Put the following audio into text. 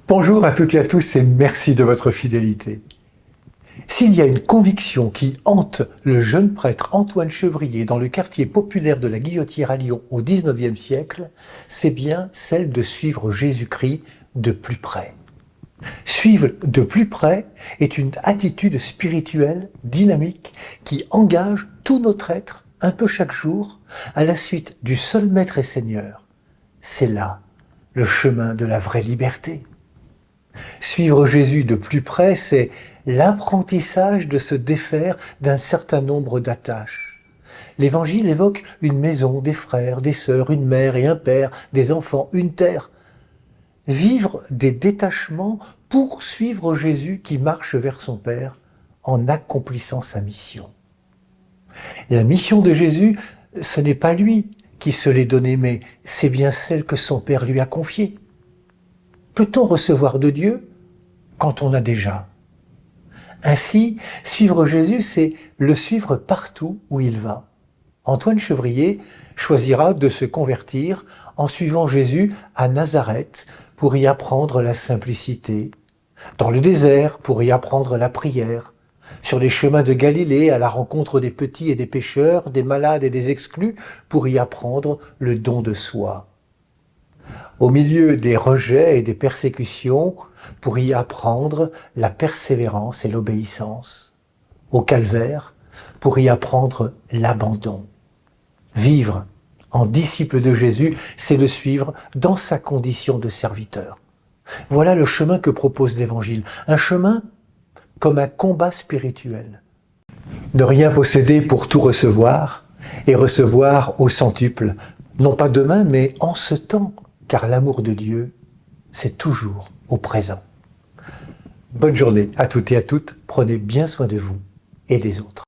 Bonjour à toutes et à tous et merci de votre fidélité. S'il y a une conviction qui hante le jeune prêtre Antoine Chevrier dans le quartier populaire de la Guillotière à Lyon au XIXe siècle, c'est bien celle de suivre Jésus-Christ de plus près. Suivre de plus près est une attitude spirituelle dynamique qui engage tout notre être, un peu chaque jour, à la suite du seul Maître et Seigneur. C'est là le chemin de la vraie liberté. Suivre Jésus de plus près, c'est l'apprentissage de se défaire d'un certain nombre d'attaches. L'Évangile évoque une maison, des frères, des sœurs, une mère et un père, des enfants, une terre. Vivre des détachements pour suivre Jésus qui marche vers son Père en accomplissant sa mission. La mission de Jésus, ce n'est pas lui qui se l'est donnée, mais c'est bien celle que son Père lui a confiée. Peut-on recevoir de Dieu quand on a déjà? Ainsi, suivre Jésus, c'est le suivre partout où il va. Antoine Chevrier choisira de se convertir en suivant Jésus à Nazareth pour y apprendre la simplicité, dans le désert pour y apprendre la prière, sur les chemins de Galilée à la rencontre des petits et des pécheurs, des malades et des exclus pour y apprendre le don de soi. Au milieu des rejets et des persécutions, pour y apprendre la persévérance et l'obéissance. Au calvaire, pour y apprendre l'abandon. Vivre en disciple de Jésus, c'est le suivre dans sa condition de serviteur. Voilà le chemin que propose l'Évangile, un chemin comme un combat spirituel. Ne rien posséder pour tout recevoir, et recevoir au centuple, non pas demain, mais en ce temps, car l'amour de Dieu, c'est toujours au présent. Bonne journée à toutes et à toutes, prenez bien soin de vous et des autres.